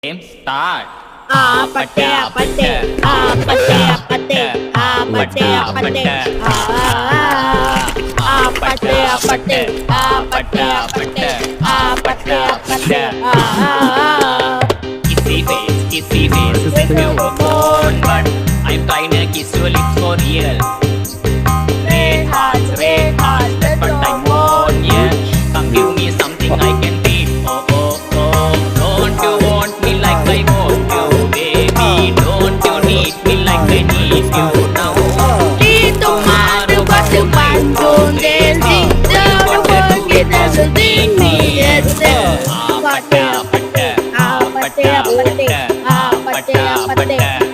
Game start. Apate, apate, apate, apate, apate, apate, apate, apate, apate, apate, apate, Kissy face, with your phone, but I'm trying to kiss your lips for real. Red hearts, that's what I want, yeah. Come give me something I can beat. Oh, oh, oh, don't you want me like I want you, baby? Don't you need me like I need you now? Dito madu Bandung dancing, the world it doesn't need me, it's apate, apate, apate, apate, apate, apate.